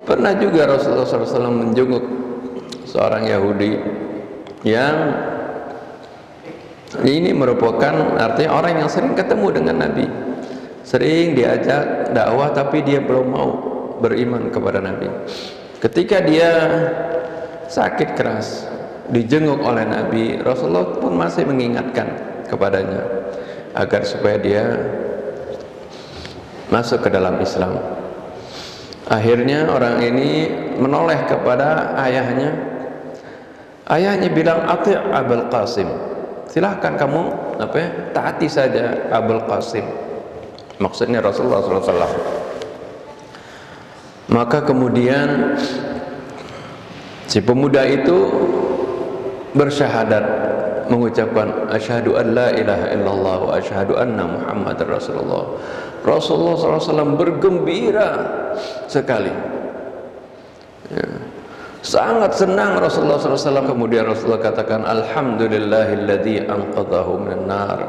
Pernah juga Rasulullah SAW menjenguk seorang Yahudi yang ini merupakan artinya orang yang sering ketemu dengan Nabi, sering diajak dakwah, tapi dia belum mau beriman kepada Nabi. Ketika dia sakit keras, dijenguk oleh Nabi, Rasulullah pun masih mengingatkan kepadanya agar supaya dia masuk ke dalam Islam. Akhirnya orang ini menoleh kepada ayahnya. Ayahnya bilang, "Ati' Abul Qasim." Silahkan kamu taati saja Abul Qasim. Maksudnya Rasulullah SAW. Maka kemudian si pemuda itu bersyahadat, mengucapkan asyhadu an la ilaha illallah wa asyhadu anna Muhammadar Rasulullah. Rasulullah SAW bergembira sekali, ya, sangat senang Rasulullah SAW. Kemudian Rasulullah katakan, alhamdulillahilladzi anqadhahu minan nar.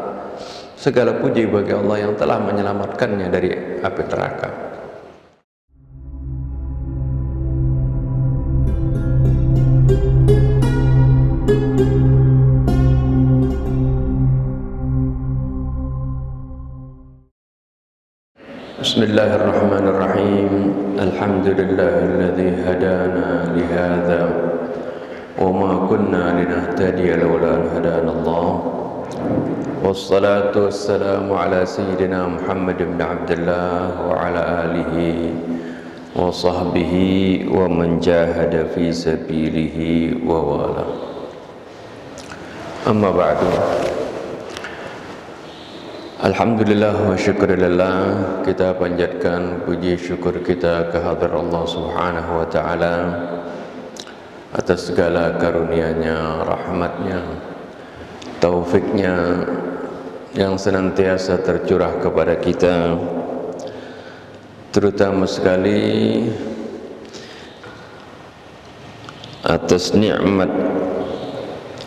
Segala puji bagi Allah yang telah menyelamatkannya dari api neraka. Bismillahirrahmanirrahim. Alhamdulillahilladzi hadana lihadza wa ma kunna linahtadiya laula an hadanallah. Wassalatu wassalamu ala sayyidina Muhammad ibn Abdullah wa ala alihi wa sahbihi wa man jahada fi sabilihi wa wala. Amma ba'du. Alhamdulillah wa syukurillah, kita panjatkan puji syukur kita kehadrat Allah Subhanahu wa ta'ala atas segala karunia-Nya, rahmat-Nya, taufik-Nya yang senantiasa tercurah kepada kita, terutama sekali atas nikmat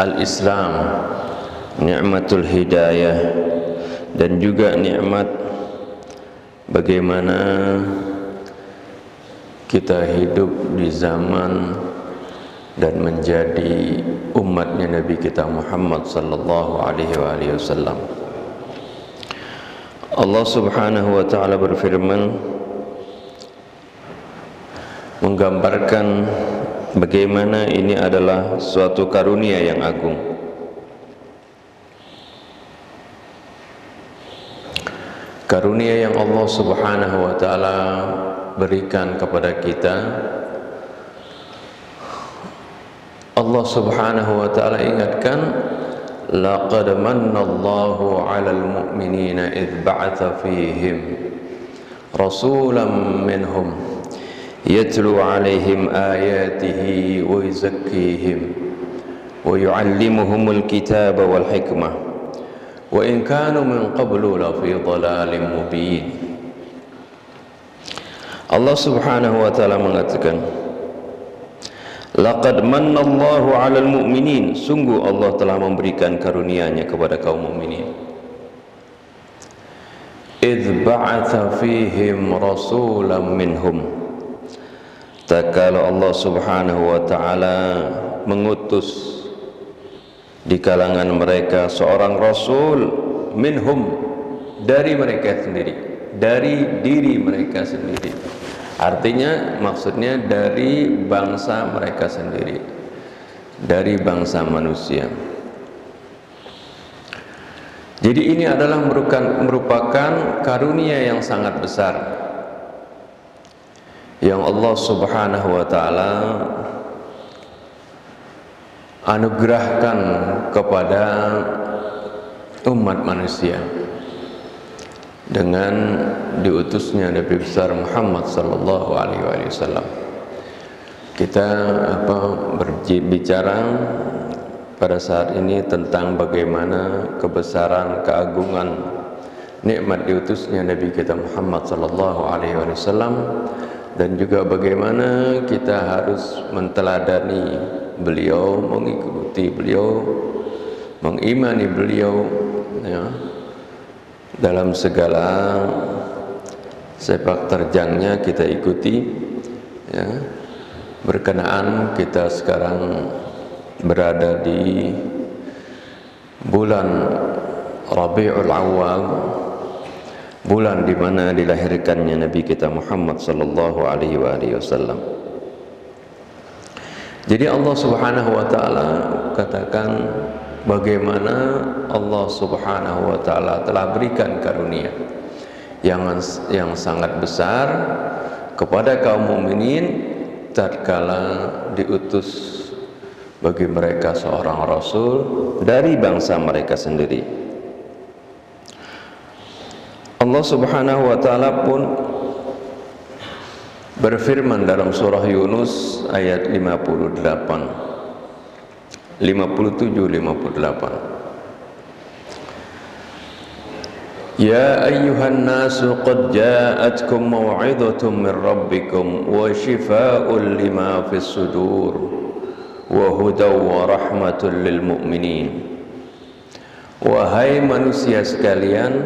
al-Islam, nikmatul hidayah, dan juga nikmat bagaimana kita hidup di zaman dan menjadi umatnya Nabi kita Muhammad sallallahu alaihi wasallam. Allah Subhanahu wa ta'ala berfirman, menggambarkan bagaimana ini adalah suatu karunia yang agung. Karunia yang Allah Subhanahu wa ta'ala berikan kepada kita. Allah Subhanahu wa ta'ala ingatkan, laqad mannallahu 'alal mu'minina idh ba'atha fihim rasulan minhum yatlu 'alaihim ayatihi wa yuzakkihim wa yu'allimuhumul kitaba wal hikmah wa in kanu min qablu la fi dhalalin mubin. Allah Subhanahu wa ta'ala mengatakan, laqad mannallahu 'alal mu'minin, sungguh Allah telah memberikan karunia-Nya kepada kaum mukminin. Idz ba'atha fihim rasulan minhum, tatkala Allah Subhanahu wa ta'ala mengutus di kalangan mereka seorang rasul, minhum, dari mereka sendiri, dari diri mereka sendiri. Artinya maksudnya dari bangsa mereka sendiri, dari bangsa manusia. Jadi ini adalah merupakan karunia yang sangat besar yang Allah Subhanahu wa ta'ala anugerahkan kepada umat manusia dengan diutusnya Nabi besar Muhammad sallallahu alaihi wasallam. Kita berbicara pada saat ini tentang bagaimana kebesaran, keagungan nikmat diutusnya Nabi kita Muhammad sallallahu alaihi wasallam, dan juga bagaimana kita harus menteladani beliau, mengikuti beliau, mengimani beliau, ya, dalam segala sepak terjangnya kita ikuti, ya, berkenaan kita sekarang berada di bulan Rabiul Awwal, bulan di mana dilahirkannya Nabi kita Muhammad sallallahu alaihi wasallam. Jadi Allah Subhanahu wa taala katakan bagaimana Allah Subhanahu wa taala telah berikan karunia yang sangat besar kepada kaum mukminin tatkala diutus bagi mereka seorang rasul dari bangsa mereka sendiri. Allah Subhanahu wa taala pun berfirman dalam surah Yunus ayat 57-58. Ya ayyuhan nasu qad ja'atkum maw'idhatun min rabbikum wa shifaa'un lima fis sudur wa hudaw wa rahmatun lil mu'minin. Wahai manusia sekalian,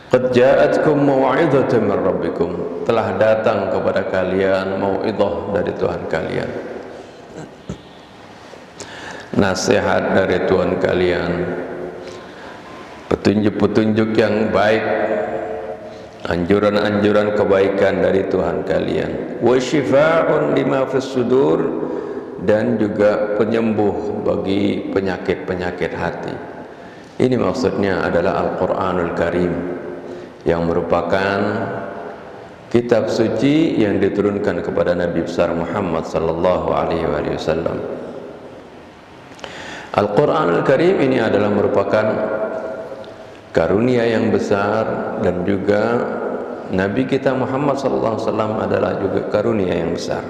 qad ja'atkum maw'idhatun min rabbikum, telah datang kepada kalian mau'idhah dari Tuhan kalian, nasihat dari Tuhan kalian, petunjuk-petunjuk yang baik, anjuran-anjuran kebaikan dari Tuhan kalian, wa shifaa'un lima fis sudur, dan juga penyembuh bagi penyakit-penyakit hati. Ini maksudnya adalah Al-Qur'anul Karim, yang merupakan kitab suci yang diturunkan kepada Nabi besar Muhammad sallallahu alaihi wasallam. Al-Qur'anul Karim ini adalah merupakan karunia yang besar, dan juga Nabi kita Muhammad sallallahu alaihi wasallam adalah juga karunia yang besar.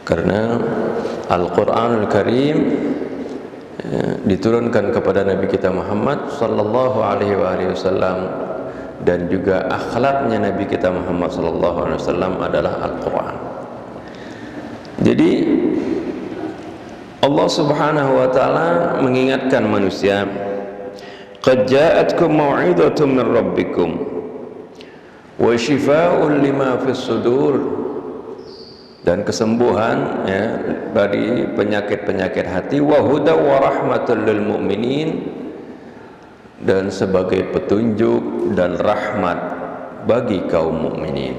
Karena Al-Qur'anul Karim diturunkan kepada Nabi kita Muhammad sallallahu alaihi wasallam, dan juga akhlaknya Nabi kita Muhammad sallallahu alaihi wasallam adalah Al-Qur'an. Jadi Allah Subhanahu wa taala mengingatkan manusia, qad ja'atkum maw'idhatun min rabbikum wa shifaa'un lima fis sudur, dan kesembuhan ya dari penyakit-penyakit hati, wa hudaw wa rahmatul lil mu'minin, dan sebagai petunjuk dan rahmat bagi kaum mukminin.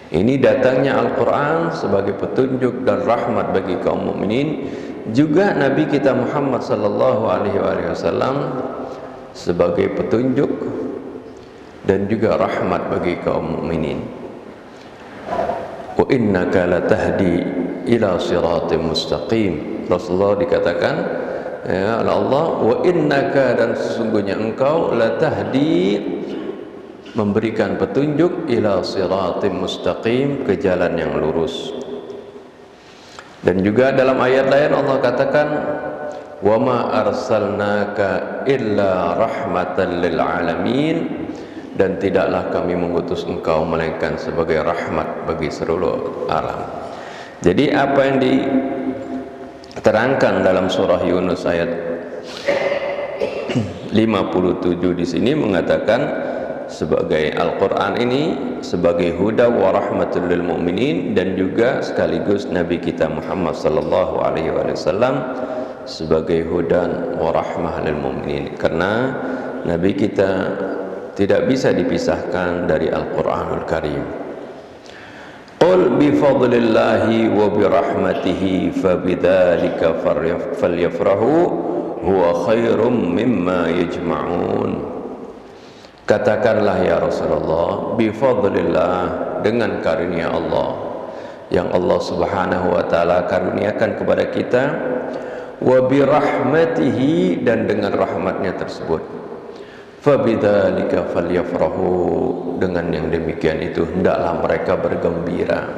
Ini datangnya Al-Qur'an sebagai petunjuk dan rahmat bagi kaum mukminin, juga Nabi kita Muhammad sallallahu alaihi wasallam sebagai petunjuk dan juga rahmat bagi kaum mukminin. Wa innaka latahdi ila siratim mustaqim. Rasulullah dikatakan ya Allah, wa innaka, dan sesungguhnya engkau, latahdi, memberikan petunjuk, ila siratim mustaqim, ke jalan yang lurus. Dan juga dalam ayat lain Allah katakan, wa ma arsalnaka illa rahmatan lil alamin, dan tidaklah kami mengutus engkau melainkan sebagai rahmat bagi seluruh alam. Jadi apa yang diterangkan dalam surah Yunus ayat 57 di sini mengatakan sebagai Al-Qur'an ini sebagai huda wa rahmatul lil mu'minin, dan juga sekaligus Nabi kita Muhammad sallallahu alaihi wasallam sebagai hudan wa rahmah lil mu'minin, karena Nabi kita tidak bisa dipisahkan dari Al-Qur'anul Karim. Qul bi fadlillahi wa bi rahmatihi fabidzalika falyafrahu huwa khairum mimma yajma'un. Katakanlah ya Rasulullah, bi fadlillah, dengan karunia Allah yang Allah Subhanahu wa taala karuniakan kepada kita, wa bi rahmatihi, dan dengan rahmatnya tersebut, fabidzalika falyafrahu, dengan yang demikian itu hendaklah mereka bergembira.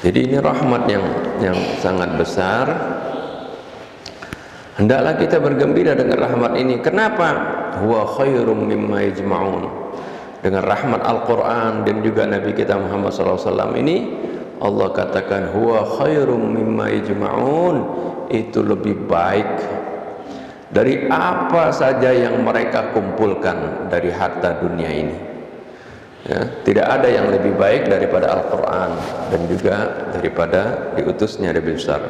Jadi ini rahmat yang sangat besar. Hendaklah kita bergembira dengan rahmat ini. Kenapa? Huwa khairum mimma yajma'un. Dengan rahmat Al-Qur'an dan juga Nabi kita Muhammad SAW ini, Allah katakan huwa khairum mimma yajma'un, itu lebih baik dari apa saja yang mereka kumpulkan dari harta dunia ini. Ya, tidak ada yang lebih baik daripada Al-Quran dan juga daripada diutusnya Nabi besar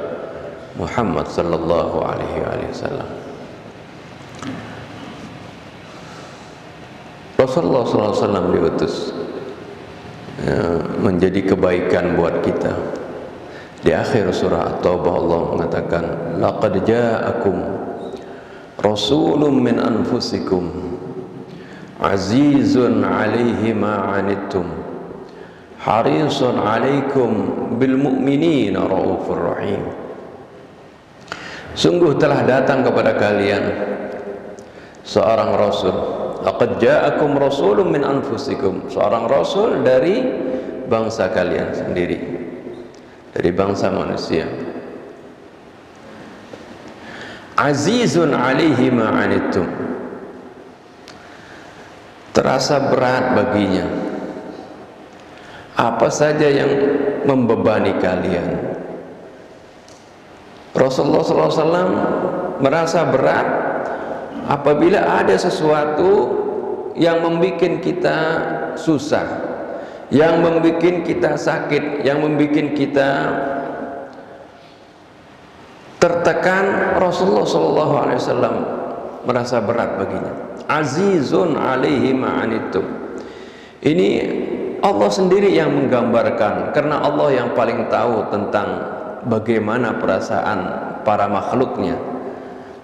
Muhammad sallallahu alaihi wasallam. Rasulullah sallallahu alaihi wasallam diutus ya, menjadi kebaikan buat kita. Di akhir surah At-Taubah Allah mengatakan, laqad ja'akum rasulun min anfusikum azizun alaihi ma anittum harisun alaikum bil mu'minina raufur rahim. Sungguh telah datang kepada kalian seorang rasul. Laqad ja'akum rasulun min anfusikum, seorang rasul dari bangsa kalian sendiri, dari bangsa manusia. Azizun alaihi ma anittum, terasa berat baginya apa saja yang membebani kalian. Rasulullah SAW merasa berat apabila ada sesuatu yang membuat kita susah, yang membuat kita sakit, yang membuat kita tertekan. Rasulullah SAW merasa berat baginya. Azizun alaihi ma'anittum. Ini Allah sendiri yang menggambarkan, karena Allah yang paling tahu tentang bagaimana perasaan para makhluknya,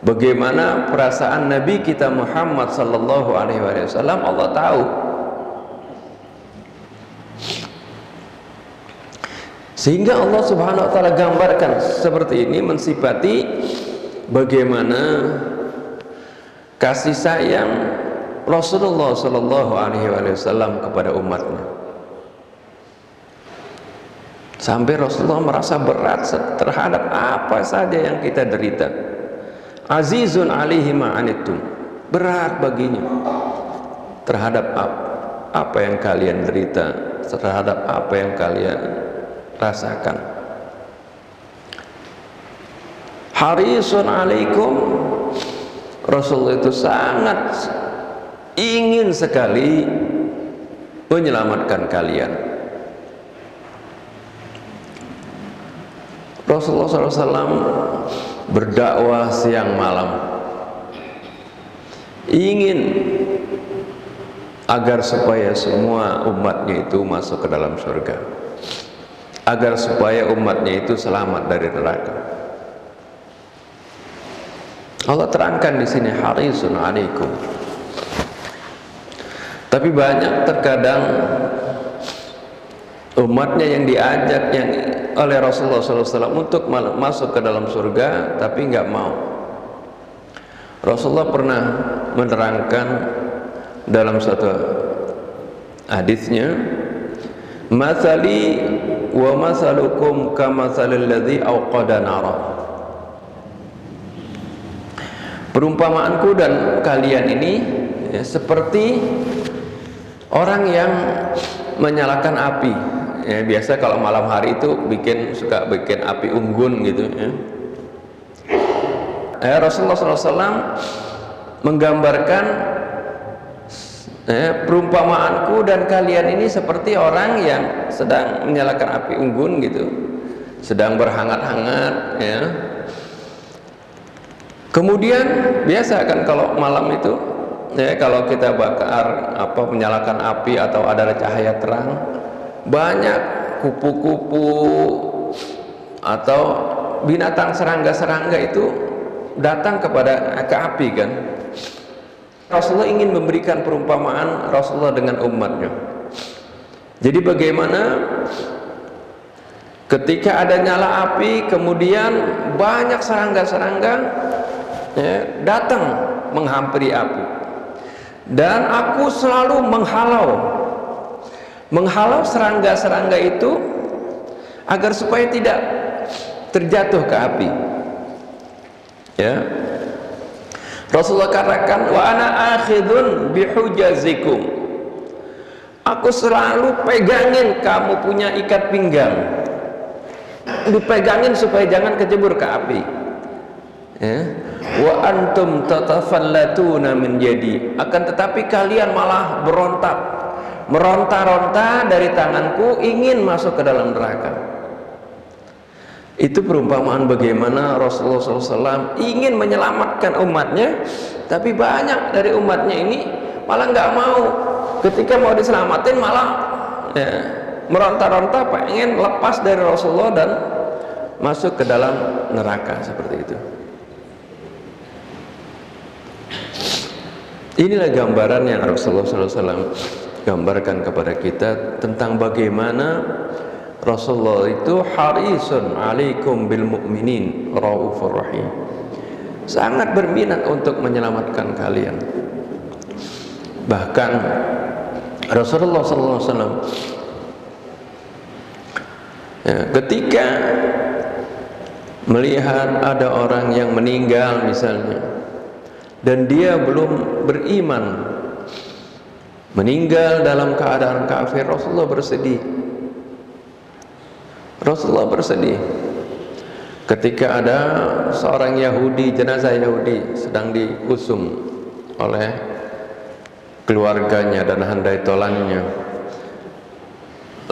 bagaimana perasaan Nabi kita Muhammad sallallahu alaihi wasallam. Allah tahu. Sehingga Allah subhanahu wa ta'ala gambarkan seperti ini, mensifati bagaimana kasih sayang Rasulullah sallallahu alaihi wasallam kepada umatnya, sampai Rasulullah merasa berat terhadap apa saja yang kita derita. Azizun alaihi ma'anittum, berat baginya terhadap apa yang kalian derita, terhadap apa yang kalian rasakan. Harisun alaikum, Rasulullah itu sangat ingin sekali menyelamatkan kalian. Rasulullah SAW berdakwah siang malam, ingin agar supaya semua umatnya itu masuk ke dalam surga, agar supaya umatnya itu selamat dari neraka. Allah terangkan di sini harisun alaikum. Tapi banyak terkadang umatnya yang diajak oleh Rasulullah SAW untuk masuk ke dalam surga, tapi nggak mau. Rasulullah pernah menerangkan dalam satu hadisnya, "Matsali wa matsalukum kamatsalil ladzi auqada nara." Perumpamaanku dan kalian ini ya, seperti orang yang menyalakan api. Ya, biasa kalau malam hari itu suka bikin api unggun gitu ya. Rasulullah SAW menggambarkan perumpamaanku dan kalian ini seperti orang yang sedang menyalakan api unggun gitu, sedang berhangat-hangat ya. Kemudian biasa kan kalau malam itu ya, kalau kita bakar menyalakan api atau ada cahaya terang, banyak kupu-kupu atau binatang serangga-serangga itu datang ke api kan. Rasulullah ingin memberikan perumpamaan Rasulullah dengan umatnya. Jadi bagaimana ketika ada nyala api, kemudian banyak serangga-serangga ya, datang menghampiri api, dan aku selalu menghalau serangga-serangga itu agar supaya tidak terjatuh ke api ya. Rasulullah katakan, wa ana akhidun bihujazikum, aku selalu pegangin kamu punya ikat pinggang, dipegangin supaya jangan kecebur ke api ya. Wa antum tatafallatuna min jadi, akan tetapi kalian malah berontak, meronta-ronta dari tanganku ingin masuk ke dalam neraka. Itu perumpamaan bagaimana Rasulullah SAW ingin menyelamatkan umatnya, tapi banyak dari umatnya ini malah nggak mau. Ketika mau diselamatin malah ya, meronta-ronta pengen lepas dari Rasulullah dan masuk ke dalam neraka seperti itu. Inilah gambaran yang Rasulullah SAW gambarkan kepada kita tentang bagaimana Rasulullah itu harisun alaikum bil mu'minin raufur rahim, sangat berminat untuk menyelamatkan kalian. Bahkan Rasulullah SAW ya, ketika melihat ada orang yang meninggal misalnya dan dia belum beriman, meninggal dalam keadaan kafir, Rasulullah bersedih. Rasulullah bersedih ketika ada seorang Yahudi, jenazah Yahudi sedang diusung oleh keluarganya dan handai tolannya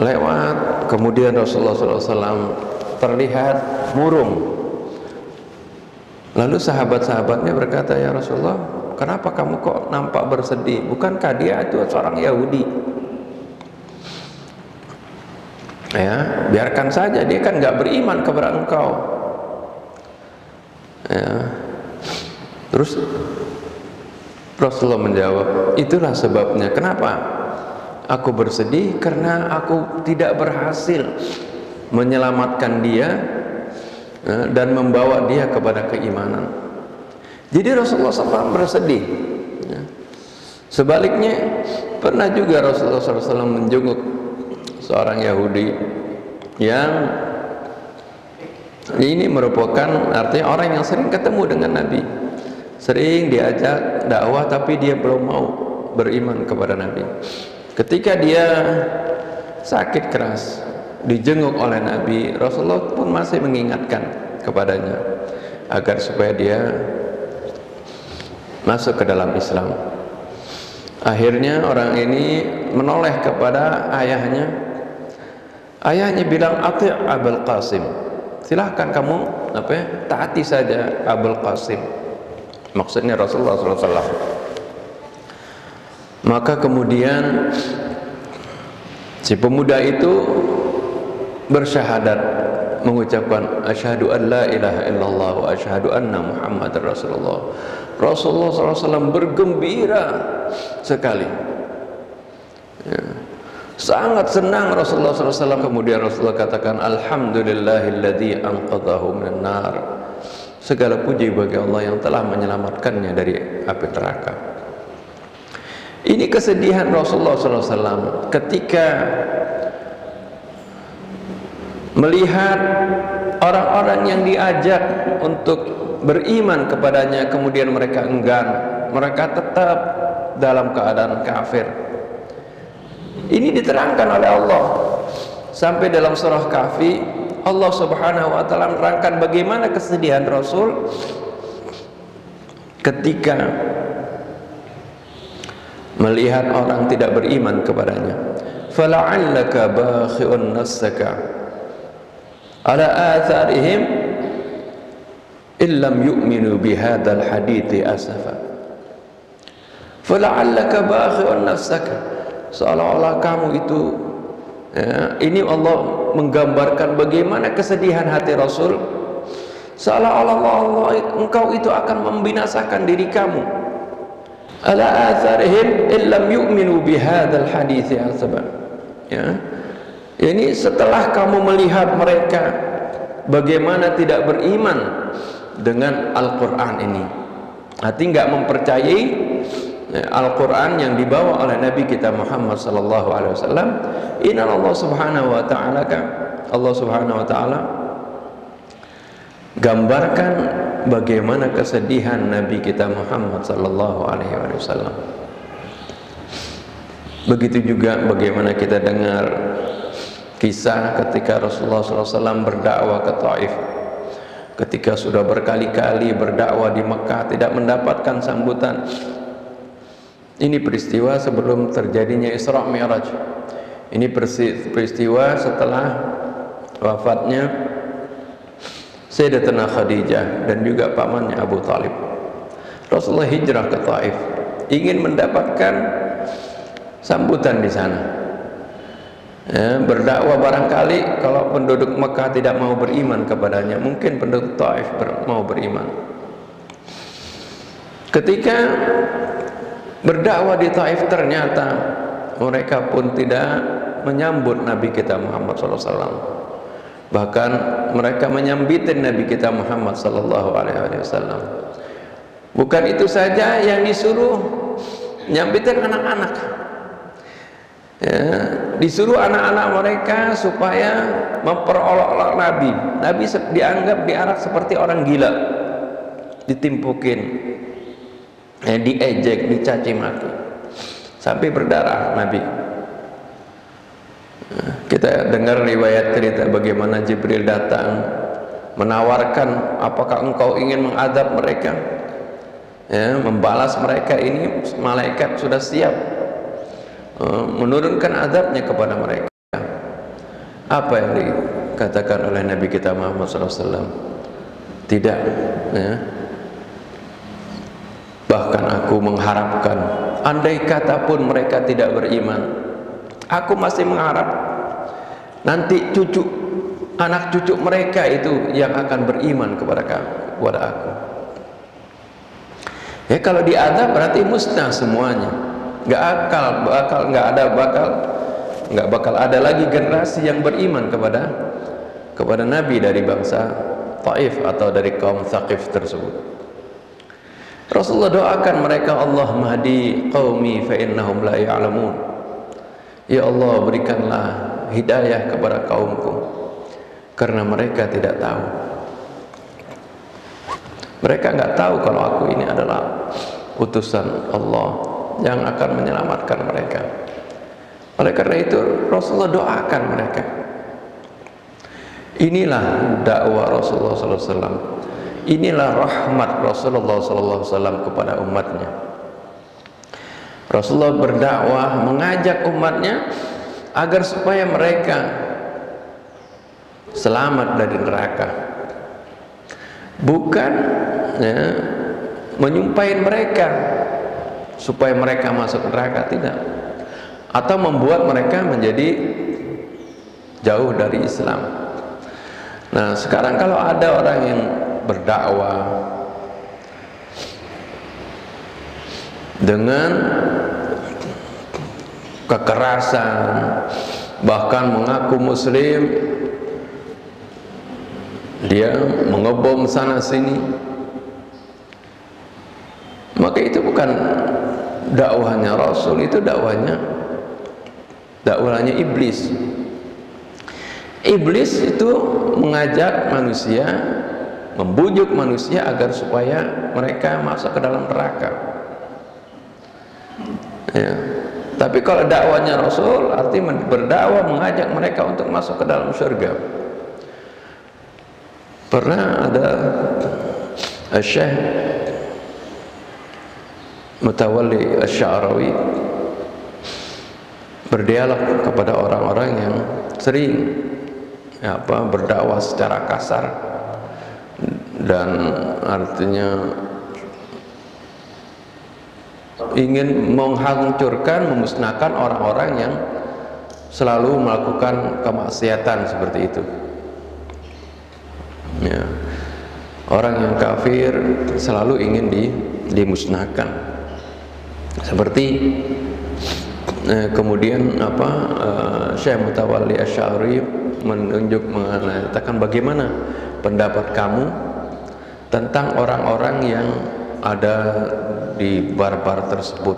lewat, kemudian Rasulullah SAW terlihat murung. Lalu sahabat-sahabatnya berkata, ya Rasulullah, kenapa kamu kok nampak bersedih? Bukankah dia itu seorang Yahudi? Ya, biarkan saja, dia kan nggak beriman kepada engkau. Ya. Terus Rasulullah menjawab, itulah sebabnya kenapa aku bersedih, karena aku tidak berhasil menyelamatkan dia dan membawa dia kepada keimanan. Jadi Rasulullah SAW bersedih. Sebaliknya pernah juga Rasulullah SAW menjenguk seorang Yahudi yang ini merupakan artinya orang yang sering ketemu dengan Nabi, sering diajak dakwah tapi dia belum mau beriman kepada Nabi. Ketika dia sakit keras dijenguk oleh Nabi, Rasulullah pun masih mengingatkan kepadanya agar supaya dia masuk ke dalam Islam. Akhirnya orang ini menoleh kepada ayahnya. Ayahnya bilang, ati' Abul Qasim, silahkan kamu taati saja Abul Qasim, maksudnya Rasulullah SAW. Maka kemudian si pemuda itu bersyahadat, mengucapkan asyhadu an la ilaha illallah wa asyhadu anna Muhammadar Rasulullah. Rasulullah SAW bergembira sekali, ya, sangat senang Rasulullah SAW. Kemudian Rasulullah katakan, alhamdulillahilladzi anqadhahu minan nar, segala puji bagi Allah yang telah menyelamatkannya dari api neraka. Ini kesedihan Rasulullah SAW ketika melihat orang-orang yang diajak untuk beriman kepadanya, kemudian mereka enggan, mereka tetap dalam keadaan kafir. Ini diterangkan oleh Allah sampai dalam surah Kahfi. Allah Subhanahu wa ta'ala menerangkan bagaimana kesedihan Rasul ketika melihat orang tidak beriman kepadanya. Fala'allaka bakhi'un nafsaka ala atharihim illam yu'minu bihadzal hadithi asafa. Fala'allaka bakhi'un nafsaka, seolah-olah kamu itu ya, ini Allah menggambarkan bagaimana kesedihan hati Rasul, seolah-olah engkau itu akan membinasakan diri kamu. Ala atharihim illam yu'minu bihadzal hadithi asafa. Ya, ini setelah kamu melihat mereka bagaimana tidak beriman dengan Al-Quran ini, hati nggak mempercayai Al-Quran yang dibawa oleh Nabi kita Muhammad sallallahu alaihi wasallam. Inna Allah subhanahu wa ta'ala, Allah subhanahu wa ta'ala gambarkan bagaimana kesedihan Nabi kita Muhammad sallallahu alaihi wasallam. Begitu juga bagaimana kita dengar kisah ketika Rasulullah SAW berdakwah ke Taif. Ketika sudah berkali-kali berdakwah di Mekah tidak mendapatkan sambutan, Ini peristiwa sebelum terjadinya Isra Mi'raj. Ini peristiwa setelah wafatnya Sayyidatuna Khadijah dan juga pamannya Abu Talib. Rasulullah hijrah ke Taif, ingin mendapatkan sambutan di sana. Berdakwah barangkali kalau penduduk Mekah tidak mau beriman kepadanya, mungkin penduduk Taif mau beriman. Ketika berdakwah di Taif, ternyata mereka pun tidak menyambut Nabi kita Muhammad SAW. Bahkan mereka menyambitin Nabi kita Muhammad SAW. Bukan itu saja, yang disuruh nyambitin anak-anak. Disuruh anak-anak mereka supaya memperolok-olok Nabi. Nabi dianggap, diarak seperti orang gila, ditimpukin, diejek, dicaci maki, sampai berdarah Nabi. Kita dengar riwayat cerita bagaimana Jibril datang menawarkan, apakah engkau ingin mengadab mereka, membalas mereka. Ini malaikat sudah siap menurunkan azabnya kepada mereka. Apa yang dikatakan oleh Nabi kita Muhammad SAW? Tidak, bahkan aku mengharapkan, andai kata pun mereka tidak beriman, aku masih mengharap nanti anak cucu mereka itu yang akan beriman kepada aku. Ya, kalau diazab berarti musnah semuanya, nggak bakal ada lagi generasi yang beriman kepada Nabi dari bangsa Taif atau dari kaum Thaqif tersebut. Rasulullah doakan mereka, Allahumma hadi qaumi fa innahum la ya'lamun. Ya Allah, berikanlah hidayah kepada kaumku karena mereka tidak tahu. Mereka nggak tahu kalau aku ini adalah utusan Allah yang akan menyelamatkan mereka. Oleh karena itu Rasulullah doakan mereka. Inilah dakwah Rasulullah SAW. Inilah rahmat Rasulullah SAW kepada umatnya. Rasulullah berdakwah, mengajak umatnya agar supaya mereka selamat dari neraka, bukan menyumpahin mereka supaya mereka masuk neraka, tidak, atau membuat mereka menjadi jauh dari Islam. Nah, sekarang kalau ada orang yang berdakwah dengan kekerasan, bahkan mengaku muslim, dia mengebom sana sini, maka itu bukan dakwahnya Rasul, itu dakwahnya iblis. Iblis itu mengajak manusia, membujuk manusia agar supaya mereka masuk ke dalam neraka. Ya. Tapi kalau dakwahnya Rasul artinya berdakwah, mengajak mereka untuk masuk ke dalam surga. Pernah ada Syekh Mutawalli Asy-Sya'rawi berdialog kepada orang-orang yang sering berdakwah secara kasar dan artinya ingin menghancurkan, memusnahkan orang-orang yang selalu melakukan kemaksiatan seperti itu. Ya. Orang yang kafir selalu ingin dimusnahkan. Seperti kemudian Syekh Mutawalli Asy-Sya'rawi mengatakan, bagaimana pendapat kamu tentang orang-orang yang ada di bar-bar tersebut,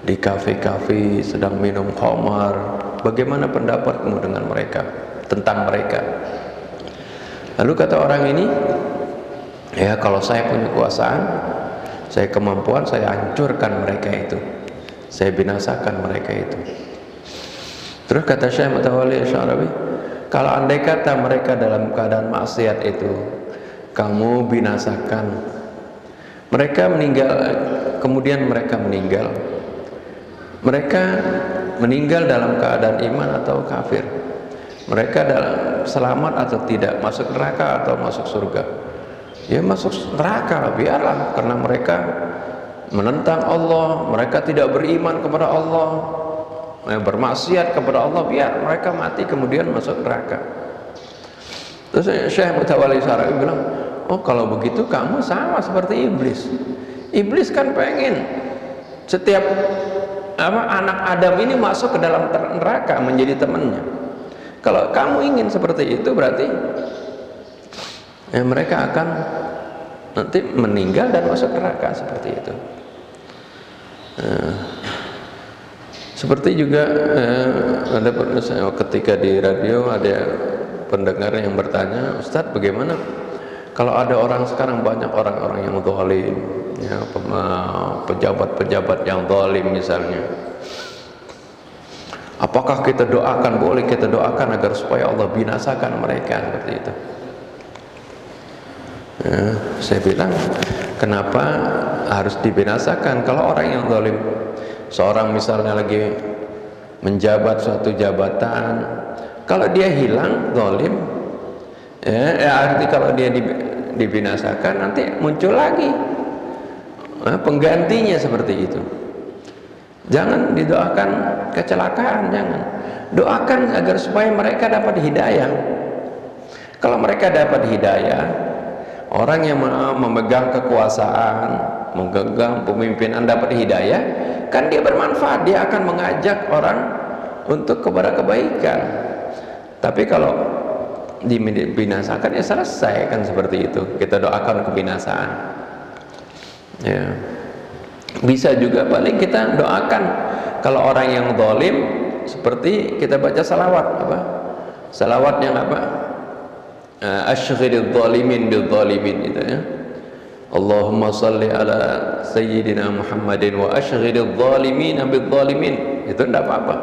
di kafe-kafe sedang minum khamar, bagaimana pendapatmu dengan mereka, tentang mereka? Lalu kata orang ini, ya kalau saya punya kekuasaan, saya kemampuan, saya hancurkan mereka itu, saya binasakan mereka itu. Terus kata Syekh Mutawalli Asy-Sya'rawi, kalau andai kata mereka dalam keadaan maksiat itu kamu binasakan, mereka meninggal, kemudian mereka meninggal, Mereka meninggal dalam keadaan iman atau kafir, mereka dalam selamat atau tidak, masuk neraka atau masuk surga. Ya masuk neraka, biarlah, karena mereka menentang Allah, mereka tidak beriman kepada Allah, bermaksiat kepada Allah, biar mereka mati kemudian masuk neraka. Terus Syekh Mutawalli Syara'i bilang, oh kalau begitu kamu sama seperti iblis. Iblis kan pengen setiap anak Adam ini masuk ke dalam neraka menjadi temannya. Kalau kamu ingin seperti itu, berarti mereka akan nanti meninggal dan masuk neraka seperti itu. Seperti juga ada ketika di radio ada pendengar yang bertanya, Ustadz bagaimana kalau ada orang sekarang, banyak orang-orang yang zalim, ya, pejabat-pejabat yang zalim misalnya, apakah kita doakan? Boleh kita doakan agar supaya Allah binasakan mereka seperti itu. Ya, saya bilang, kenapa harus dibinasakan? Kalau orang yang zalim, seorang misalnya lagi menjabat suatu jabatan, kalau dia hilang zalim, arti kalau dia dibinasakan, nanti muncul lagi penggantinya seperti itu. Jangan didoakan kecelakaan, jangan. Doakan agar supaya mereka dapat hidayah. Kalau mereka dapat hidayah, orang yang memegang kekuasaan, memegang pemimpinan dapat hidayah, kan dia bermanfaat, dia akan mengajak orang untuk kepada kebaikan. Tapi kalau dibinasakan, ya selesai kan seperti itu. Kita doakan kebinasaan. Ya. Bisa juga paling kita doakan kalau orang yang zalim, seperti kita baca salawat apa? Salawat yang apa? Asyghilidz zalimin bil zalimin itu ya. Allahumma salli ala sayyidina Muhammadin wa asyghilidz zalimin bil zalimin. Itu tidak apa-apa.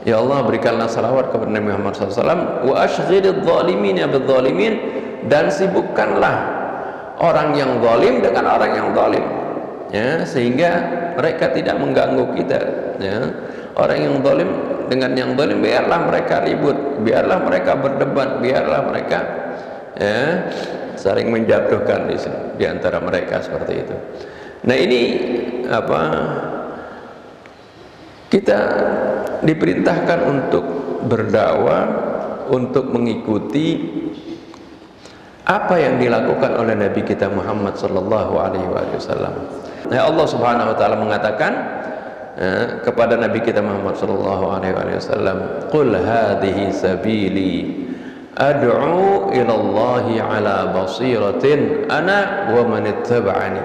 Ya Allah, berikanlah salawat kepada Nabi Muhammad SAW, wa asyghilidz zalimin bil zalimin, dan sibukkanlah orang yang zalim dengan orang yang zalim, ya, sehingga mereka tidak mengganggu kita, ya. Orang yang zalim dengan yang zalim, biarlah mereka ribut, biarlah mereka berdebat, biarlah mereka saling menjatuhkan di antara mereka seperti itu. Nah ini apa, kita diperintahkan untuk berdakwah, untuk mengikuti apa yang dilakukan oleh Nabi kita Muhammad sallallahu alaihi wasallam. Nah, Allah Subhanahu wa taala mengatakan kepada Nabi kita Muhammad sallallahu alaihi wasallam, "Qul hadhihi sabili ad'u ila Allahi ala basiratin ana wa man ittaba'ani."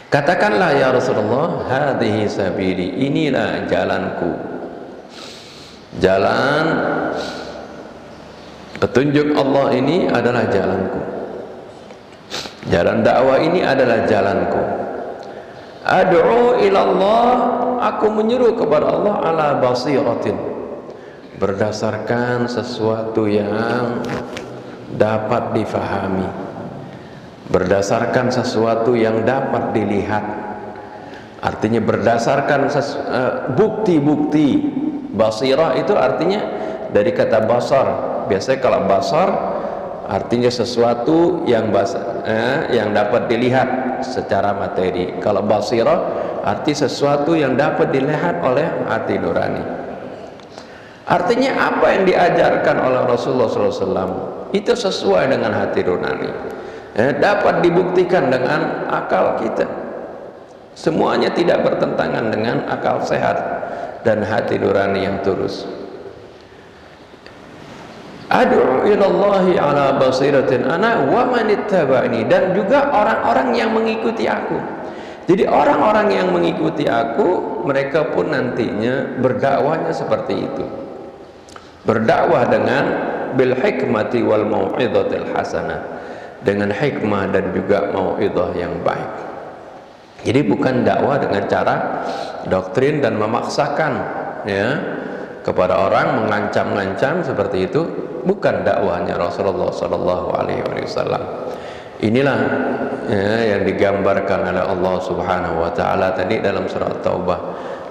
Katakanlah ya Rasulullah, hadhihi sabili, inilah jalanku. Jalan petunjuk Allah ini adalah jalanku. Jalan dakwah ini adalah jalanku. Ad'u ila Allah, aku menyeru kepada Allah ala basiratin, berdasarkan sesuatu yang dapat difahami, berdasarkan sesuatu yang dapat dilihat. Artinya berdasarkan bukti-bukti. Basirah itu artinya dari kata basar. Biasanya kalau basar artinya sesuatu yang dapat dilihat secara materi. Kalau basirah arti sesuatu yang dapat dilihat oleh hati nurani. Artinya apa yang diajarkan oleh Rasulullah SAW itu sesuai dengan hati nurani, dapat dibuktikan dengan akal kita. Semuanya tidak bertentangan dengan akal sehat dan hati nurani yang tulus. Ad'u ilallahi ala basiratin ana wa man ittaba'ani, dan juga orang-orang yang mengikuti aku. Jadi orang-orang yang mengikuti aku, mereka pun nantinya berdakwahnya seperti itu. Berdakwah dengan bil hikmati wal mau'izatil hasanah, dengan hikmah dan juga mau'izah yang baik. Jadi bukan dakwah dengan cara doktrin dan memaksakan, ya, kepada orang, mengancam-ngancam seperti itu. Bukan dakwahnya Rasulullah sallallahu alaihi wasallam. Inilah yang digambarkan oleh Allah Subhanahu wa taala tadi dalam surah Taubah.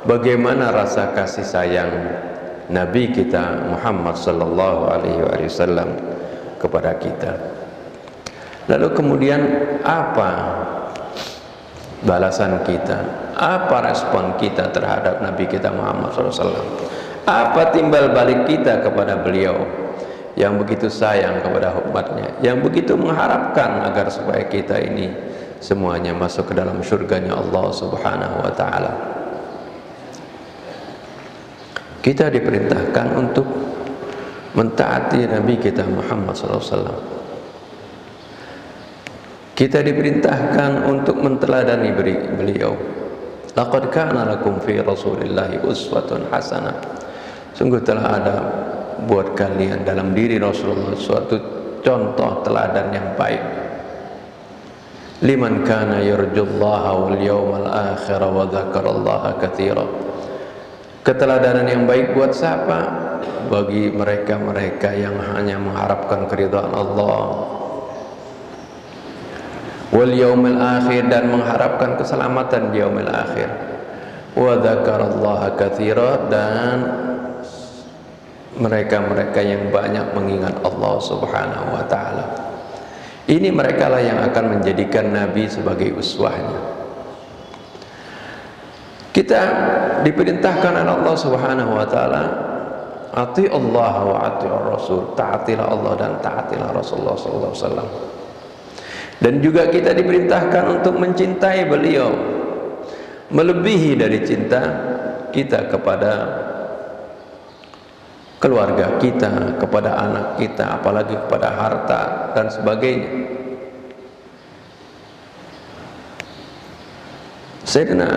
Bagaimana rasa kasih sayang Nabi kita Muhammad sallallahu alaihi wasallam kepada kita. Lalu kemudian apa balasan kita? Apa respon kita terhadap Nabi kita Muhammad sallallahu alaihi wasallam? Apa timbal balik kita kepada beliau yang begitu sayang kepada umatnya, yang begitu mengharapkan agar supaya kita ini semuanya masuk ke dalam surganya Allah Subhanahu wa taala. Kita diperintahkan untuk mentaati Nabi kita Muhammad SAW. Kita diperintahkan untuk menteladani beliau. Laqad kana lakum fi Rasulillahi uswatun hasanah. Sungguh telah ada buat kalian dalam diri Rasulullah suatu contoh teladan yang baik. Liman kana yarjullaha wal yawmal akhir wa dzakarallaha katsira. Keteladanan yang baik buat siapa? Bagi mereka-mereka yang hanya mengharapkan keridhaan Allah wal yaumil akhir, dan mengharapkan keselamatan di yaumil akhir, wa dzakarallaha katsira, dan mereka-mereka yang banyak mengingat Allah Subhanahu wa taala. Ini merekalah yang akan menjadikan Nabi sebagai uswahnya. Kita diperintahkan oleh Allah Subhanahu wa taala, ati Allah wa ati Rasul, taatilah Allah dan taatilah Rasulullah sallallahu alaihi wasallam. Dan juga kita diperintahkan untuk mencintai beliau melebihi dari cinta kita kepada keluarga kita, kepada anak kita, apalagi kepada harta dan sebagainya. Sayyidina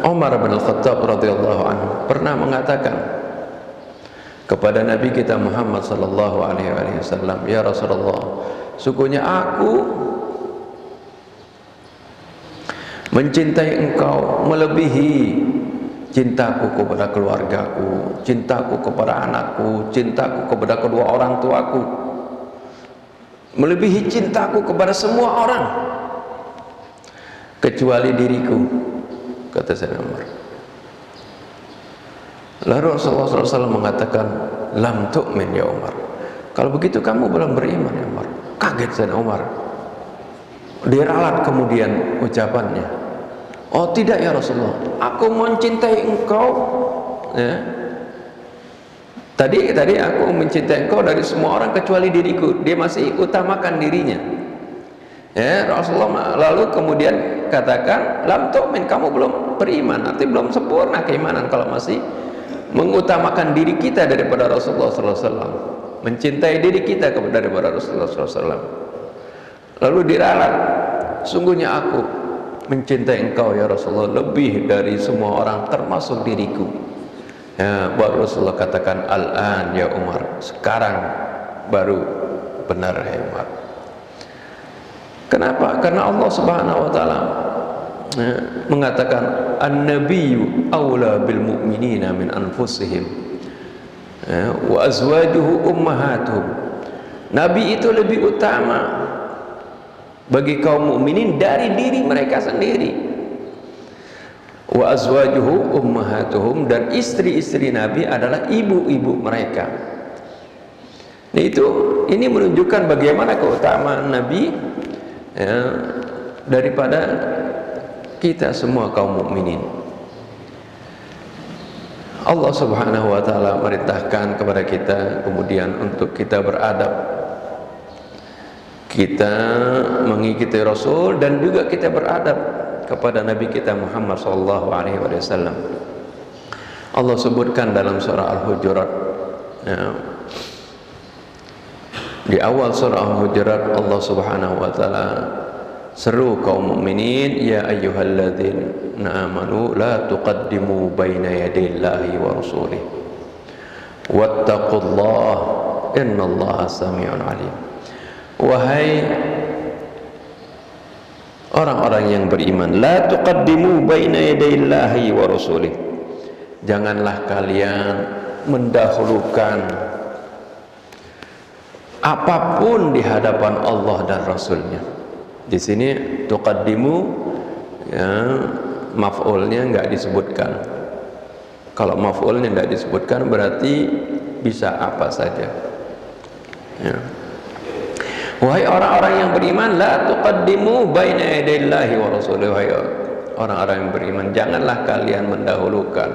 Umar bin Al-Khattab radhiyallahu anhu pernah mengatakan kepada Nabi kita Muhammad sallallahu alaihi wasallam, ya Rasulullah, sungguhnya aku mencintai engkau melebihi cintaku kepada keluargaku, cintaku kepada anakku, cintaku kepada kedua orang tuaku, melebihi cintaku kepada semua orang kecuali diriku, kata Sayyidina Umar. Lalu Rasulullah SAW mengatakan, lam tu'min ya Umar. Kalau begitu kamu belum beriman ya Umar. Kaget Sayyidina Umar. Diralat kemudian ucapannya. Oh tidak ya Rasulullah, aku mencintai engkau. Ya. Tadi aku mencintai engkau dari semua orang kecuali diriku. Dia masih utamakan dirinya. Ya, Rasulullah lalu kemudian katakan, lam tu'min, kamu belum beriman, artinya belum sempurna keimanan kalau masih mengutamakan diri kita daripada Rasulullah SAW, mencintai diri kita daripada Rasulullah SAW. Lalu diralat, sungguhnya aku mencintai engkau ya Rasulullah lebih dari semua orang termasuk diriku. Ya, baru Rasulullah katakan, al-an ya Umar, sekarang baru benar ya Umar. Kenapa? Karena Allah Subhanahu wa taala mengatakan an-nabiyyu aula bil mu'minina min anfusihim wa azwajuhu ummahatuhum. Nabi itu lebih utama bagi kaum mukminin dari diri mereka sendiri. Wa azwajuhu ummahatuhum, dan istri-istri Nabi adalah ibu-ibu mereka. Nah, ini menunjukkan bagaimana keutamaan Nabi ya, daripada kita semua kaum mukminin. Allah Subhanahu wa taala merintahkan kepada kita kemudian untuk kita beradab, kita mengikuti Rasul, dan juga kita beradab kepada Nabi kita Muhammad sallallahu alaihi wasallam. Allah sebutkan dalam surah Al-Hujurat ya, di awal surah Al-Hujurat Allah Subhanahu wa taala seru kaum mukminin, ya ayyuhalladzina amanu la tuqaddimu baina yadayillahi wa rasulih wattaqullaha innallaha samii'un 'aliim. Wahai orang-orang yang beriman, la tuqaddimu baina yadayillahi wa rasulih, janganlah kalian mendahulukan apapun di hadapan Allah dan Rasulnya. Di sini tuqaddimu, ya, maf'ulnya enggak disebutkan. Kalau maf'ulnya enggak disebutkan berarti bisa apa saja. Ya. Wahai orang-orang yang beriman, la tuqaddimu baina yadayillahi wa rasulihi. Wahai orang-orang yang beriman, janganlah kalian mendahulukan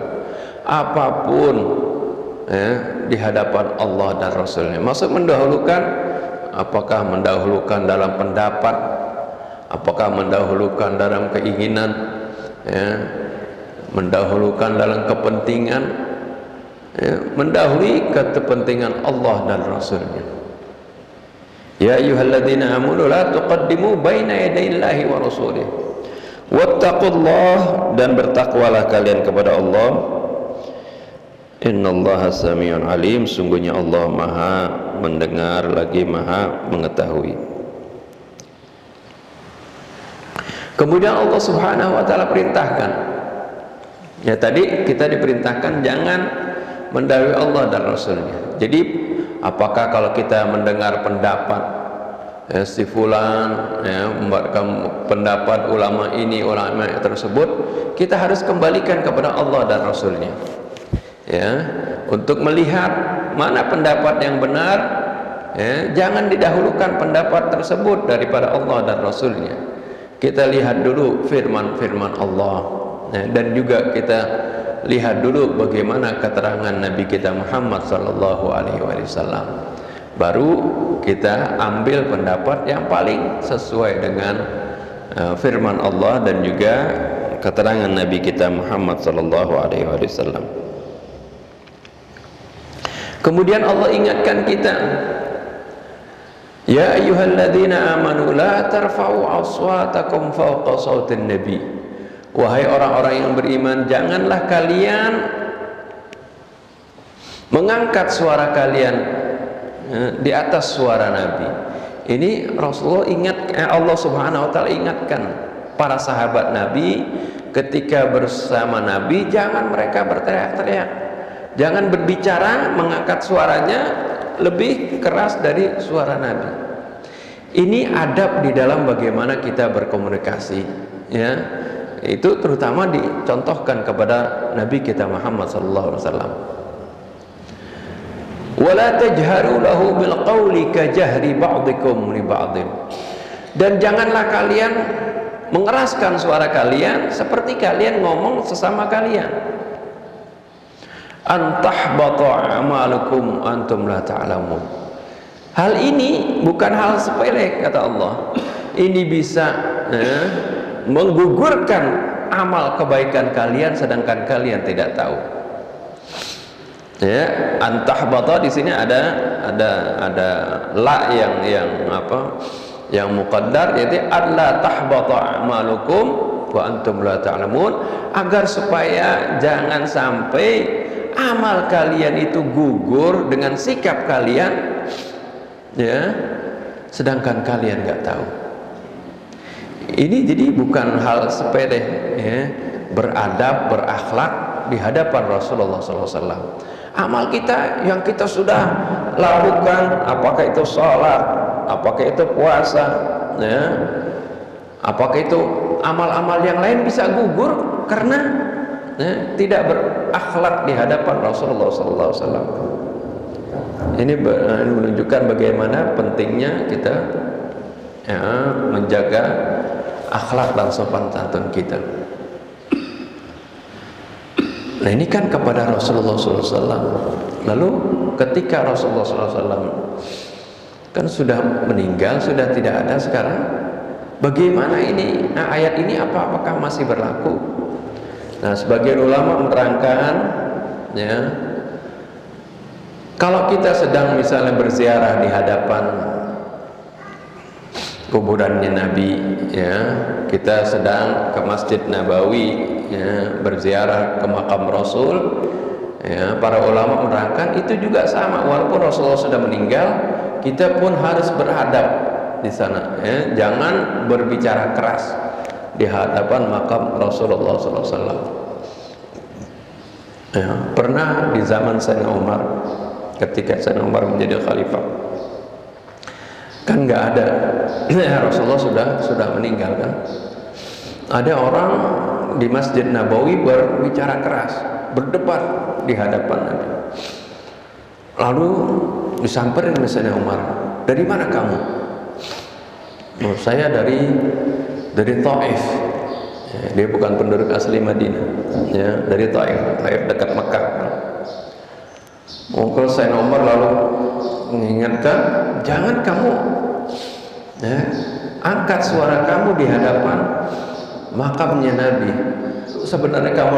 apapun, ya, di hadapan Allah dan Rasulnya. Maksud mendahulukan, apakah mendahulukan dalam pendapat, apakah mendahulukan dalam keinginan, ya, mendahulukan dalam kepentingan, ya, mendahului kepentingan Allah dan Rasulnya. Ya ayyuhalladzina amanu la tuqaddimu baina yadayillahi wa rasulih wattaqullah, dan bertakwalah kalian kepada Allah. Innallaha samiun alim, sungguhnya Allah maha mendengar lagi maha mengetahui. Kemudian Allah Subhanahu wa taala perintahkan, ya, tadi kita diperintahkan jangan mendahului Allah dan Rasulnya. Jadi apakah kalau kita mendengar pendapat, ya, si fulan, ya, membuatkan pendapat ulama ini, ulama tersebut, kita harus kembalikan kepada Allah dan Rasulnya, ya, untuk melihat mana pendapat yang benar, ya, jangan didahulukan pendapat tersebut daripada Allah dan Rasulnya. Kita lihat dulu firman-firman Allah, ya, dan juga kita lihat dulu bagaimana keterangan Nabi kita Muhammad sallallahu alaihi wasallam. Baru kita ambil pendapat yang paling sesuai dengan firman Allah dan juga keterangan Nabi kita Muhammad sallallahu alaihi wasallam. Kemudian Allah ingatkan kita, ya ayyuhalladzina amanu la tarfa'u aswatakum fawqa sautin nabi. Wahai orang-orang yang beriman, janganlah kalian mengangkat suara kalian, ya, di atas suara Nabi. Ini Rasulullah Allah Subhanahu wa taala ingatkan para sahabat Nabi ketika bersama Nabi, jangan mereka berteriak-teriak, jangan berbicara mengangkat suaranya lebih keras dari suara Nabi. Ini adab di dalam bagaimana kita berkomunikasi, ya. Itu terutama dicontohkan kepada Nabi kita Muhammad sallallahu alaihi wasallam. Wala tajharu lahu bil qawli ka jahri ba'dikum li ba'din. Dan janganlah kalian mengeraskan suara kalian seperti kalian ngomong sesama kalian. Antahbata a'malukum antum la ta'lamun. Hal ini bukan hal sepele, kata Allah. Ini bisa menggugurkan amal kebaikan kalian sedangkan kalian tidak tahu. Ya, antahbata di sini ada la yang apa? Yang muqaddar, yaitu alla tahbata a'malukum wa antum la ta'lamun, agar supaya jangan sampai amal kalian itu gugur dengan sikap kalian, ya, sedangkan kalian nggak tahu. Ini jadi bukan hal sepele, ya, beradab, berakhlak di hadapan Rasulullah SAW. Amal kita yang kita sudah lakukan, apakah itu sholat, apakah itu puasa, ya, apakah itu amal-amal yang lain bisa gugur karena, ya, tidak berakhlak di hadapan Rasulullah SAW. Ini menunjukkan bagaimana pentingnya kita, ya, menjaga akhlak dan sopan santun kita. Nah, ini kan kepada Rasulullah SAW. Lalu ketika Rasulullah SAW kan sudah meninggal, sudah tidak ada sekarang, bagaimana ini? Nah, ayat ini apakah masih berlaku? Nah, sebagian ulama menerangkan, ya, kalau kita sedang misalnya berziarah di hadapan kuburannya Nabi, ya, kita sedang ke Masjid Nabawi, ya, berziarah ke makam Rasul, ya, para ulama menerangkan itu juga sama, walaupun Rasulullah sudah meninggal, kita pun harus beradab di sana, ya, jangan berbicara keras di hadapan makam Rasulullah SAW. Ya, pernah di zaman Sayyidina Umar, ketika Sayyidina Umar menjadi khalifah, Kan nggak ada. Rasulullah sudah meninggal kan. Ada orang di Masjid Nabawi berbicara keras, berdebat di hadapan Nabi. Lalu disamperin misalnya Umar, dari mana kamu? Oh, saya dari Taif. Ya, dia bukan penduduk asli Madinah, ya, dari Taif dekat Mekah. Mungkin Sayyidina Umar lalu mengingatkan, jangan kamu ya, angkat suara kamu di hadapan makamnya Nabi. Sebenarnya kamu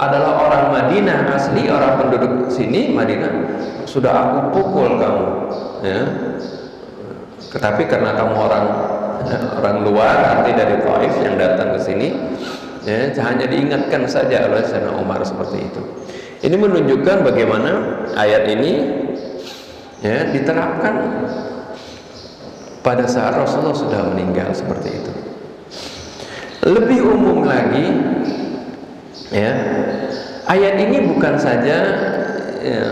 adalah orang Madinah asli, orang penduduk sini Madinah, sudah aku pukul kamu ya. Tetapi karena kamu orang luar, arti dari Taif yang datang ke sini ya, hanya diingatkan saja oleh Sayyidina Umar seperti itu. Ini menunjukkan bagaimana ayat ini ya diterapkan pada saat Rasulullah sudah meninggal seperti itu. Lebih umum lagi ya, ayat ini bukan saja ya,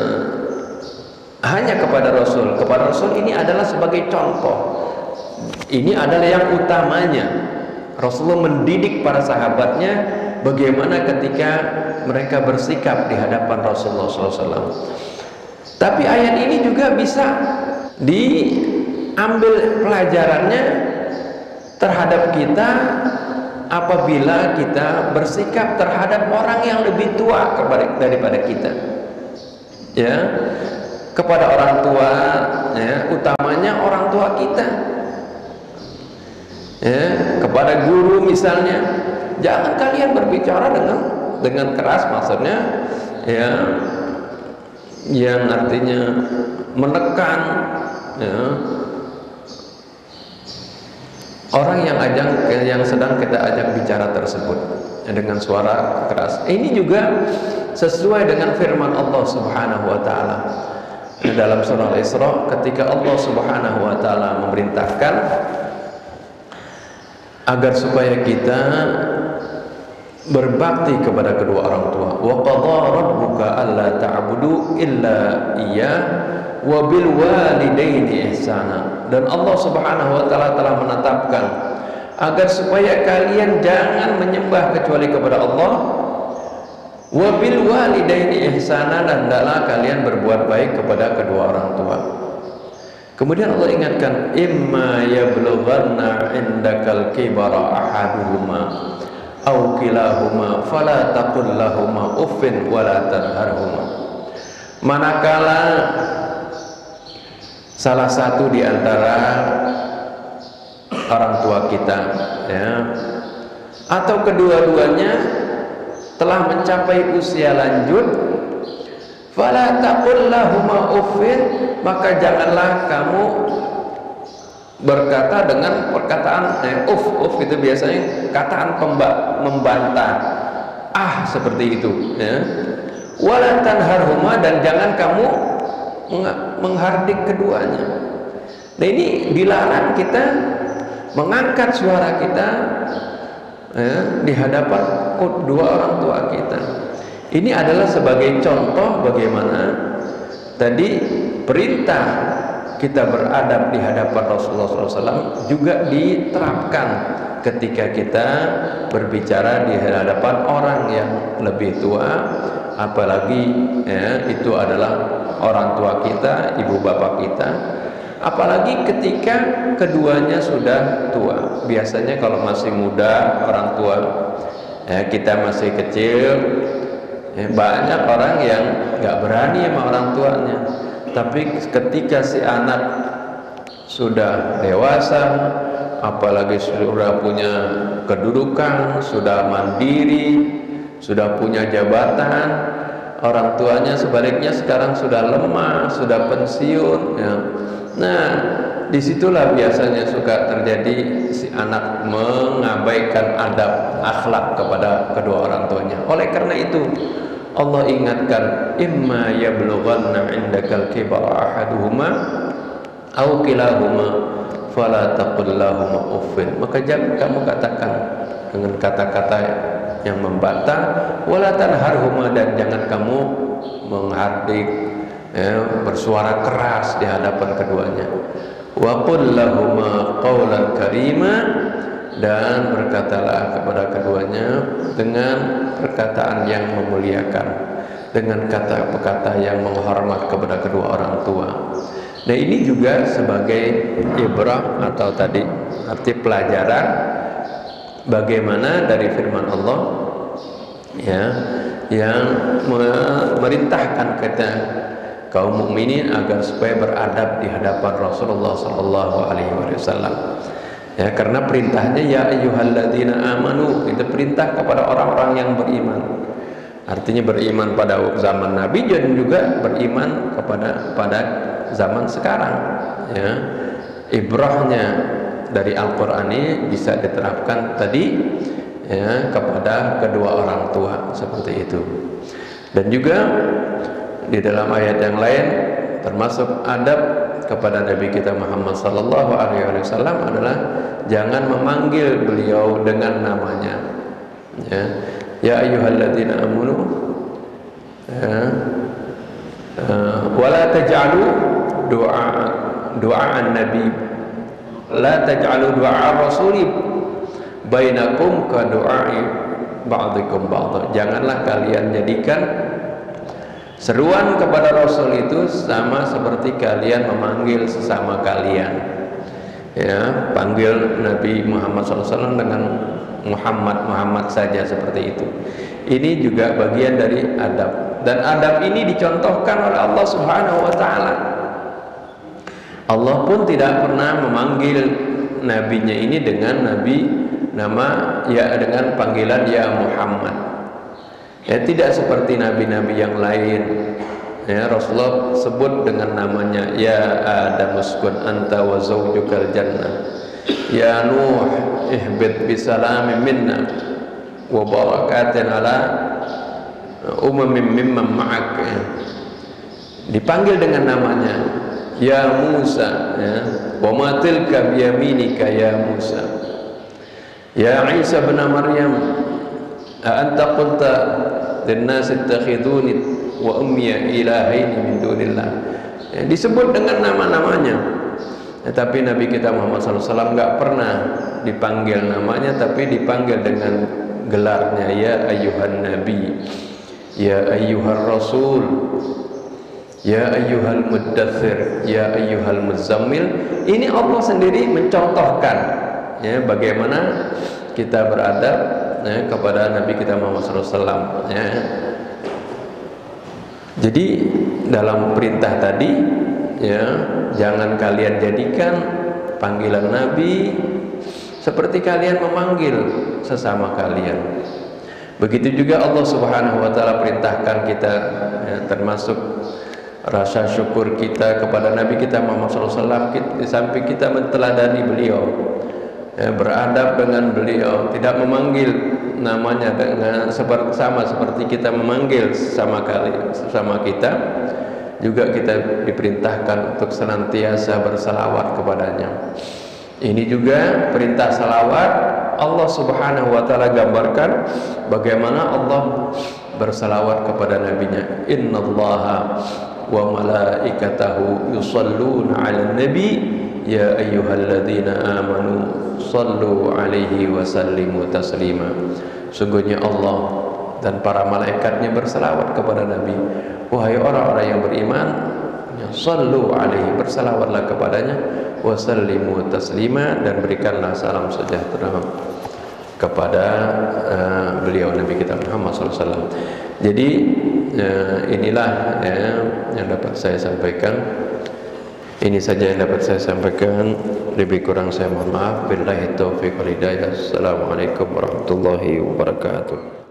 hanya kepada Rasul. Kepada Rasul ini adalah sebagai contoh. Ini adalah yang utamanya. Rasulullah mendidik para sahabatnya bagaimana ketika mereka bersikap di hadapan Rasulullah SAW. Tapi ayat ini juga bisa diambil pelajarannya terhadap kita apabila kita bersikap terhadap orang yang lebih tua daripada kita. Ya, kepada orang tua, ya, utamanya orang tua kita. Ya, kepada guru misalnya, jangan kalian berbicara dengan keras, maksudnya ya, yang artinya menekan ya, orang yang sedang kita ajak bicara tersebut ya, dengan suara keras. Ini juga sesuai dengan firman Allah Subhanahu wa taala dalam surah Al-Isra, ketika Allah Subhanahu wa taala memerintahkan agar supaya kita berbakti kepada kedua orang tua. Wa qadha rabbuka alla ta'budu illa iyyah wa bil walidaini ihsana. Dan Allah Subhanahu wa taala telah menetapkan agar supaya kalian jangan menyembah kecuali kepada Allah. Wa bil walidaini ihsana, dan hendaklah kalian berbuat baik kepada kedua orang tua. Kemudian Allah ingatkan, imma yablughanna indakal kibara ahaduhuma aw kilahuma fala taqul lahumā uffin wala tanharhuma. Manakala salah satu di antara orang tua kita ya, atau kedua-duanya telah mencapai usia lanjut, fala taqul lahumā uffin, maka janganlah kamu berkata dengan perkataan uf itu biasanya kataan membantah, seperti itu ya. Wala tanharhuma, dan jangan kamu menghardik keduanya. Nah, ini dilarang kita mengangkat suara kita ya, di hadapan dua orang tua kita. Ini adalah sebagai contoh bagaimana tadi perintah kita beradab di hadapan Rasulullah SAW juga diterapkan ketika kita berbicara di hadapan orang yang lebih tua, apalagi ya, itu adalah orang tua kita, ibu bapak kita, apalagi ketika keduanya sudah tua. Biasanya kalau masih muda orang tua ya, kita masih kecil ya, banyak orang yang nggak berani sama orang tuanya. Tapi ketika si anak sudah dewasa, apalagi sudah punya kedudukan, sudah mandiri, sudah punya jabatan, orang tuanya sebaliknya sekarang sudah lemah, sudah pensiun ya. Nah, disitulah biasanya suka terjadi si anak mengabaikan adab akhlak kepada kedua orang tuanya. Oleh karena itu Allah ingatkan, imma yablughanna indakal kibara ahaduhuma aw kilahuma fala taqul lahumā uffin. Maka jangan kamu katakan dengan kata-kata yang membantah, wala tanharhuma, dan jangan kamu menghardik ya, bersuara keras di hadapan keduanya. wa qul lahuma qawlan karima, dan berkatalah kepada keduanya dengan perkataan yang memuliakan, dengan kata-kata yang menghormat kepada kedua orang tua. Nah, ini juga sebagai ibrah atau tadi arti pelajaran bagaimana dari firman Allah ya, yang memerintahkan kita kaum mukminin agar supaya beradab di hadapan Rasulullah sallallahu alaihi wasallam. Ya, karena perintahnya ya ayyuhalladzina amanu, itu perintah kepada orang-orang yang beriman. Artinya beriman pada zaman Nabi dan juga beriman pada zaman sekarang. Ya, ibrahnya dari Al-Qur'an ini bisa diterapkan tadi ya kepada kedua orang tua seperti itu. Dan juga di dalam ayat yang lain termasuk adab kepada Nabi kita Muhammad sallallahu alaihi wasallam adalah jangan memanggil beliau dengan namanya. Ya ayyuhalladzina amanu wala taj'alu du'aan nabi, la taj'alu du'a rasuli bainakum ka du'ai ba'dikum ba'd. Janganlah kalian jadikan seruan kepada Rasul itu sama seperti kalian memanggil sesama kalian. Ya, panggil Nabi Muhammad SAW dengan Muhammad saja seperti itu. Ini juga bagian dari adab, dan adab ini dicontohkan oleh Allah Subhanahu wa taala. Allah pun tidak pernah memanggil nabinya ini dengan nama dengan panggilan ya Muhammad. Ya, tidak seperti nabi-nabi yang lain. Ya, Rasulullah sebut dengan namanya ya Adam uskun anta wa zawjukal jannah, ya Nuh ihbit bisalamin minna wa barakatin ala umamin mimman ma'ak. Ya. Dipanggil dengan namanya ya Musa, ya, wa ma tilka biyaminika ya Musa, ya Isa bin Maryam anta qulta linnas ittakhiduni wa ummiya ilahaini min dunillah. Ya, disebut dengan nama-namanya. Ya, tapi Nabi kita Muhammad SAW nggak pernah dipanggil namanya, tapi dipanggil dengan gelarnya ya ayyuhan nabi, ya ayyuhar rasul, ya ayyuhal muddathir, ya ayyuhal muzammil. Ini Allah sendiri mencontohkan ya bagaimana kita beradab ya, kepada Nabi kita Muhammad SAW. Ya. Jadi dalam perintah tadi ya, jangan kalian jadikan panggilan Nabi seperti kalian memanggil sesama kalian. Begitu juga Allah Subhanahu wa taala perintahkan kita ya, termasuk rasa syukur kita kepada Nabi kita Muhammad SAW, di samping kita menteladani beliau ya, beradab dengan beliau, tidak memanggil namanya dengan sama seperti kita memanggil sesama kita, juga kita diperintahkan untuk senantiasa bersalawat kepadanya. Ini juga perintah salawat. Allah Subhanahu wa taala gambarkan bagaimana Allah bersalawat kepada nabinya. Innallaha wa malaikatahu yusalluna 'alan nabi ya ayyuhalladzina amanu sallu alaihi wa sallimu taslima. Sungguhnya Allah dan para malaikatnya bersalawat kepada Nabi. Wahai orang-orang yang beriman, sallu alaihi, bersalawatlah kepadanya, wa sallimu taslima, dan berikanlah salam sejahtera kepada beliau Nabi kita Muhammad SAW. Jadi inilah yang dapat saya sampaikan. Ini saja yang dapat saya sampaikan. Lebih kurang saya mohon maaf. Billahi taufiq wal hidayah. Assalamualaikum warahmatullahi wabarakatuh.